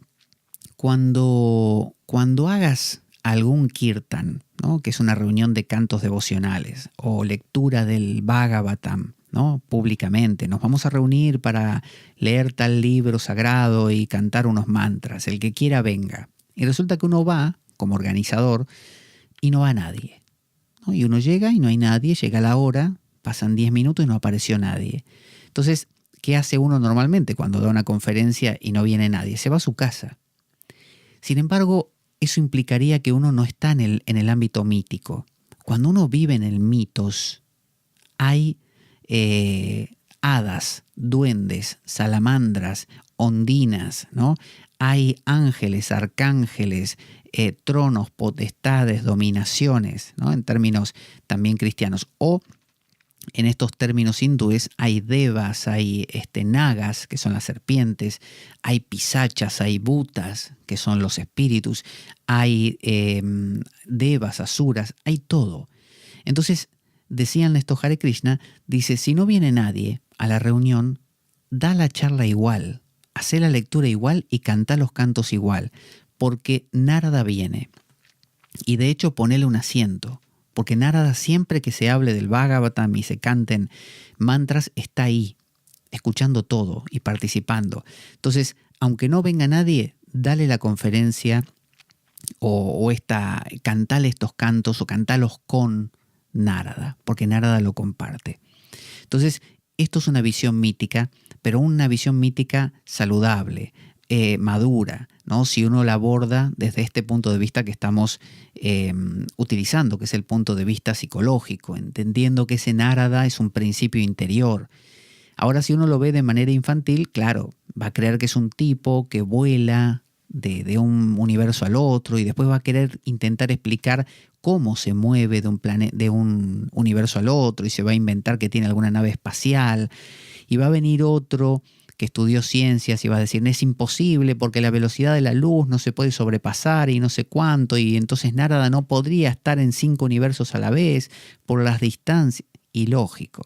cuando hagas algún kirtan, ¿no? Que es una reunión de cantos devocionales, o lectura del Bhagavatam, ¿no? Públicamente, nos vamos a reunir para leer tal libro sagrado y cantar unos mantras, el que quiera venga. Y resulta que uno va, como organizador, y no va nadie, ¿no? Y uno llega y no hay nadie, llega la hora, pasan 10 minutos y no apareció nadie. Entonces, ¿qué hace uno normalmente cuando da una conferencia y no viene nadie? Se va a su casa. Sin embargo, eso implicaría que uno no está en el ámbito mítico. Cuando uno vive en el mitos, hay hadas, duendes, salamandras, ondinas, ¿no? Hay ángeles, arcángeles, tronos, potestades, dominaciones, ¿no? En términos también cristianos. O en estos términos hindúes hay devas, hay nagas, que son las serpientes, hay pisachas, hay bhutas, que son los espíritus, hay devas, asuras, hay todo. Entonces, decían estos Hare Krishna, dice, si no viene nadie a la reunión, da la charla igual, hace la lectura igual y canta los cantos igual, porque Narada viene. Y de hecho ponele un asiento, porque Narada, siempre que se hable del Bhagavatam y se canten mantras, está ahí, escuchando todo y participando. Entonces, aunque no venga nadie, dale la conferencia cantale estos cantos o cantalos con Narada, porque Narada lo comparte. Entonces, esto es una visión mítica, pero una visión mítica saludable, madura, ¿no? Si uno la aborda desde este punto de vista que estamos utilizando, que es el punto de vista psicológico, entendiendo que ese Narada es un principio interior. Ahora, si uno lo ve de manera infantil, claro, va a creer que es un tipo que vuela de un universo al otro y después va a querer intentar explicar cómo se mueve de un universo al otro y se va a inventar que tiene alguna nave espacial y va a venir otro que estudió ciencias y va a decir, es imposible porque la velocidad de la luz no se puede sobrepasar y no sé cuánto, y entonces Narada no podría estar en 5 universos a la vez por las distancias. Y lógico,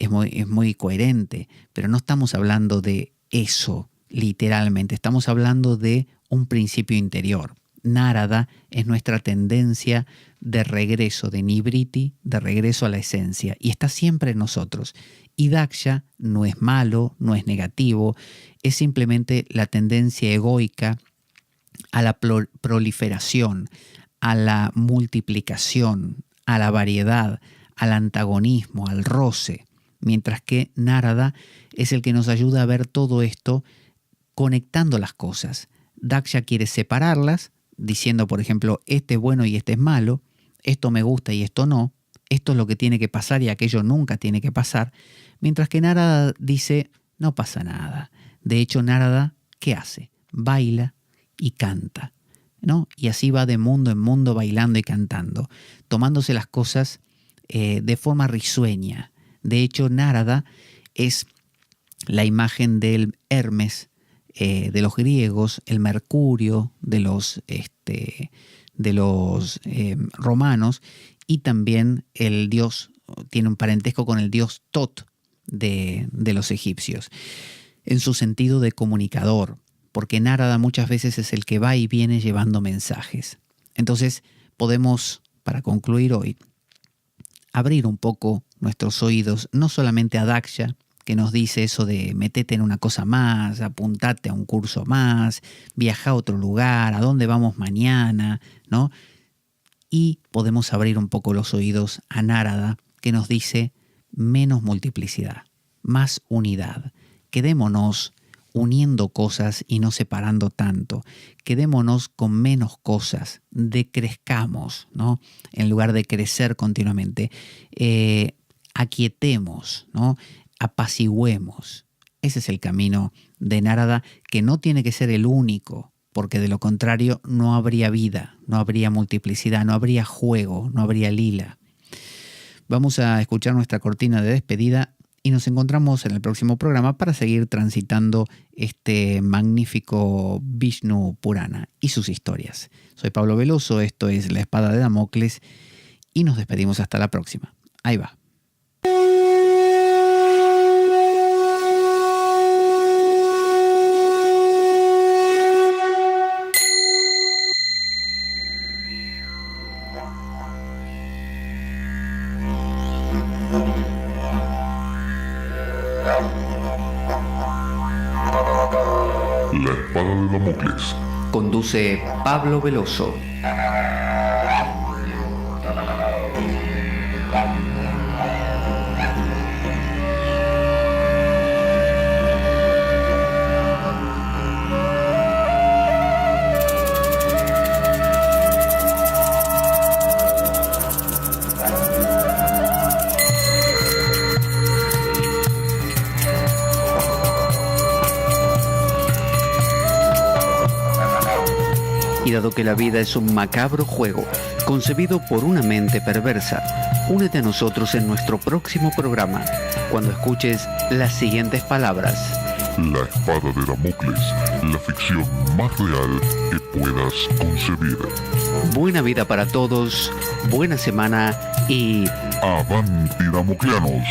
es muy coherente, pero no estamos hablando de eso literalmente, estamos hablando de un principio interior. Narada es nuestra tendencia de regreso, de nibriti, de regreso a la esencia, y está siempre en nosotros. Y Daksha no es malo, no es negativo, es simplemente la tendencia egoica a la proliferación, a la multiplicación, a la variedad, al antagonismo, al roce, mientras que Narada es el que nos ayuda a ver todo esto conectando las cosas. Daksha quiere separarlas, diciendo, por ejemplo, este es bueno y este es malo, esto me gusta y esto no, esto es lo que tiene que pasar y aquello nunca tiene que pasar, mientras que Narada dice, no pasa nada. De hecho, Narada, ¿qué hace? Baila y canta, ¿no? Y así va de mundo en mundo bailando y cantando, tomándose las cosas de forma risueña. De hecho, Narada es la imagen del Hermes de los griegos, el Mercurio de los romanos, y también el dios, tiene un parentesco con el dios Tot de los egipcios, en su sentido de comunicador, porque Narada muchas veces es el que va y viene llevando mensajes. Entonces podemos, para concluir hoy, abrir un poco nuestros oídos, no solamente a Daksha, que nos dice eso de metete en una cosa más, apuntate a un curso más, viaja a otro lugar, a dónde vamos mañana, ¿no? Y podemos abrir un poco los oídos a Narada, que nos dice menos multiplicidad, más unidad. Quedémonos uniendo cosas y no separando tanto. Quedémonos con menos cosas, decrezcamos, ¿no? En lugar de crecer continuamente. Aquietemos, ¿no? apaciguemos. Ese es el camino de Narada, que no tiene que ser el único, porque de lo contrario no habría vida, no habría multiplicidad, no habría juego, no habría lila. Vamos a escuchar nuestra cortina de despedida y nos encontramos en el próximo programa para seguir transitando este magnífico Vishnu Purana y sus historias. Soy Pablo Veloso, esto es La Espada de Damocles y nos despedimos hasta la próxima. Ahí va. La Espada de Damocles. Conduce Pablo Veloso. Y dado que la vida es un macabro juego concebido por una mente perversa, únete a nosotros en nuestro próximo programa, cuando escuches las siguientes palabras. La Espada de Damocles, la ficción más real que puedas concebir. Buena vida para todos, buena semana y... ¡Avanti, Damocleanos!